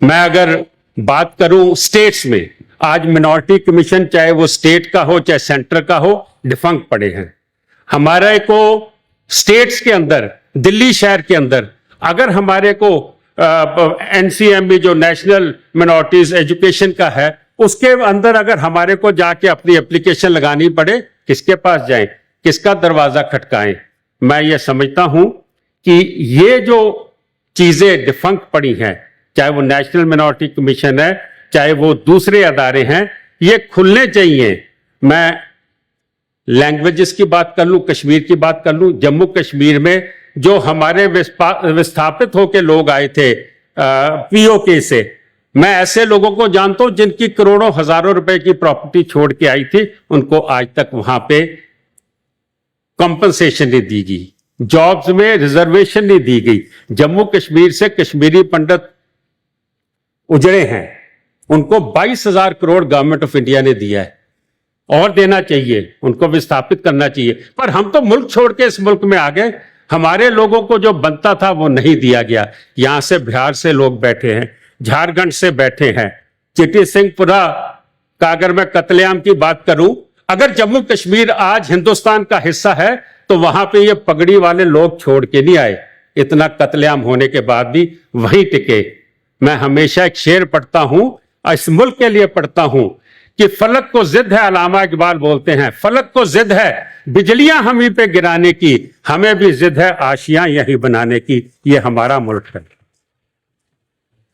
मैं अगर बात करूं स्टेट्स में, आज मिनॉरिटी कमीशन चाहे वो स्टेट का हो चाहे सेंटर का हो, डिफंक्ट पड़े हैं। हमारे को स्टेट्स के अंदर, दिल्ली शहर के अंदर अगर हमारे को एनसीएमबी जो नेशनल मिनॉरिटीज एजुकेशन का है, उसके अंदर अगर हमारे को जाके अपनी एप्लीकेशन लगानी पड़े, किसके पास जाएं, किसका दरवाजा खटकाएं? मैं ये समझता हूं कि ये जो चीजें डिफंक्ट पड़ी हैं, चाहे वो नेशनल मिनॉरिटी कमीशन है चाहे वो दूसरे अदारे हैं, ये खुलने चाहिए। मैं लैंग्वेजेस की बात कर लूं, कश्मीर की बात कर लूं, जम्मू कश्मीर में जो हमारे विस्थापित होकर लोग आए थे पीओके से, मैं ऐसे लोगों को जानता हूं जिनकी करोड़ों हजारों रुपए की प्रॉपर्टी छोड़ के आई थी, उनको आज तक वहां पे कंपनसेशन नहीं दी गई, जॉब्स में रिजर्वेशन नहीं दी गई। जम्मू कश्मीर से कश्मीरी पंडित उजड़े हैं, उनको 22,000 करोड़ गवर्नमेंट ऑफ इंडिया ने दिया है और देना चाहिए, उनको विस्थापित करना चाहिए। पर हम तो मुल्क छोड़ के इस मुल्क में आ गए, हमारे लोगों को जो बनता था वो नहीं दिया गया। यहां से बिहार से लोग बैठे हैं, झारखंड से बैठे हैं। चिटी सिंहपुरा का अगर मैं कत्लेआम की बात करूं, अगर जम्मू कश्मीर आज हिंदुस्तान का हिस्सा है तो वहां पे ये पगड़ी वाले लोग छोड़ के नहीं आए, इतना कत्लेआम होने के बाद भी वहीं टिके। मैं हमेशा एक शेर पढ़ता हूं, इस मुल्क के लिए पढ़ता हूं कि फलक को जिद है, अलामा इकबाल बोलते हैं, फलक को जिद है बिजलियां हम ही पे गिराने की, हमें भी जिद है आशियां यही बनाने की। ये हमारा मुल्क है।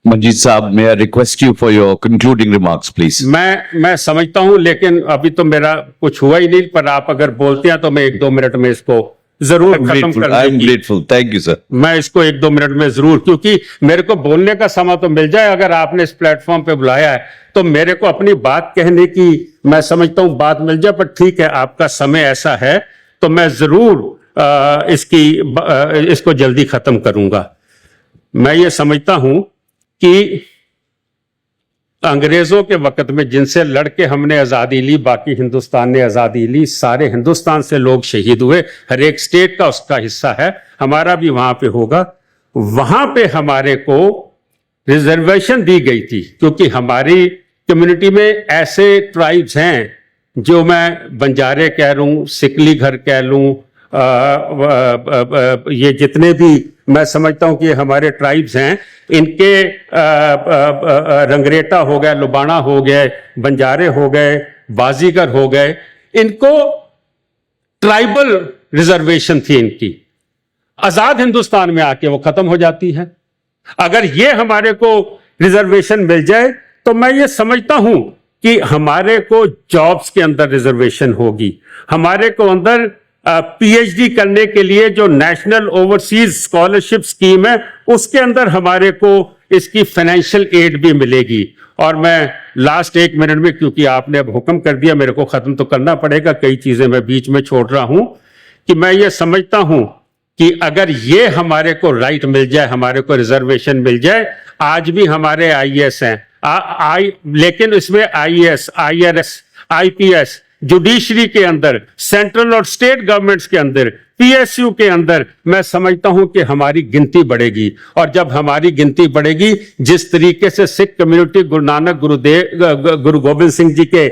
मंजीत साहब, may I request you for your concluding remarks, please? मैं समझता हूं, लेकिन अभी तो मेरा कुछ हुआ ही नहीं, पर आप अगर बोलते हैं तो मैं 1-2 मिनट में इसको जरूर खत्म कर I'm grateful. Thank you, sir. मैं इसको 1-2 मिनट में जरूर, क्योंकि मेरे को बोलने का समय तो मिल जाए। अगर आपने इस प्लेटफॉर्म पे बुलाया है तो मेरे को अपनी बात कहने की, मैं समझता हूं बात मिल जाए, पर ठीक है, आपका समय ऐसा है तो मैं जरूर इसको जल्दी खत्म करूंगा। मैं ये समझता हूं कि अंग्रेजों के वक्त में जिनसे लड़के हमने आजादी ली, बाकी हिंदुस्तान ने आजादी ली, सारे हिंदुस्तान से लोग शहीद हुए, हर एक स्टेट का उसका हिस्सा है, हमारा भी वहां पे होगा। वहां पे हमारे को रिजर्वेशन दी गई थी, क्योंकि हमारी कम्युनिटी में ऐसे ट्राइब्स हैं, जो मैं बंजारे कह लूं, सिकली घर कह लूं, ये जितने भी मैं समझता हूं कि हमारे ट्राइब्स हैं, इनके रंगरेटा हो गए, लुबाना हो गए, बंजारे हो गए, बाजीगर हो गए, इनको ट्राइबल रिजर्वेशन थी इनकी। आजाद हिंदुस्तान में आके वो खत्म हो जाती है। अगर ये हमारे को रिजर्वेशन मिल जाए तो मैं ये समझता हूं कि हमारे को जॉब्स के अंदर रिजर्वेशन होगी, हमारे को अंदर पीएचडी करने के लिए जो नेशनल ओवरसीज स्कॉलरशिप स्कीम है, उसके अंदर हमारे को इसकी फाइनेंशियल एड भी मिलेगी। और मैं लास्ट 1 मिनट में, क्योंकि आपने अब हुक्म कर दिया, मेरे को खत्म तो करना पड़ेगा, कई चीजें मैं बीच में छोड़ रहा हूं, कि मैं ये समझता हूं कि अगर ये हमारे को राइट मिल जाए, हमारे को रिजर्वेशन मिल जाए, आज भी हमारे आईएएस हैं, लेकिन इसमें आईएएस, आईआरएस, आईपीएस, जुडिशरी के अंदर, सेंट्रल और स्टेट गवर्नमेंट्स के अंदर, पीएसयू के अंदर, मैं समझता हूं कि हमारी गिनती बढ़ेगी। और जब हमारी गिनती बढ़ेगी, जिस तरीके से सिख कम्युनिटी गुरु नानक गुरु गोबिंद सिंह जी के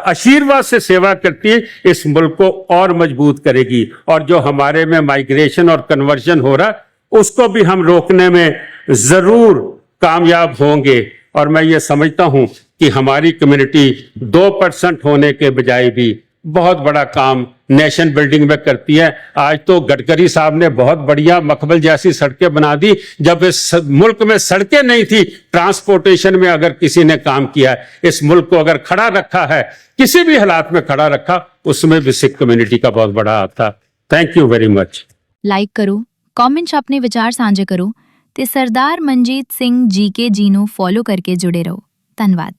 आशीर्वाद से सेवा करती है, इस मुल्क को और मजबूत करेगी। और जो हमारे में माइग्रेशन और कन्वर्जन हो रहा, उसको भी हम रोकने में जरूर कामयाब होंगे। और मैं ये समझता हूं कि हमारी कम्युनिटी 2% होने के बजाय भी बहुत बड़ा काम नेशन बिल्डिंग में करती है। आज तो गडकरी साहब ने बहुत बढ़िया मखमल जैसी सड़कें बना दी। जब इस मुल्क में सड़कें नहीं थी, ट्रांसपोर्टेशन में अगर किसी ने काम किया है, इस मुल्क को अगर खड़ा रखा है, किसी भी हालात में खड़ा रखा, उसमें भी सिख कम्युनिटी का बहुत बड़ा हाथ था। Thank you very much. Like ਕਰੋ, ਕਮੈਂਟ 'ਚ ਆਪਣੇ ਵਿਚਾਰ ਸਾਂਝੇ ਕਰੋ ਤੇ ਸਰਦਾਰ ਮਨਜੀਤ ਸਿੰਘ ਜੀ ਕੇ ਜੀ ਨੂੰ ਫੋਲੋ ਕਰਕੇ ਜੁੜੇ ਰਹੋ। ਧੰਨਵਾਦ।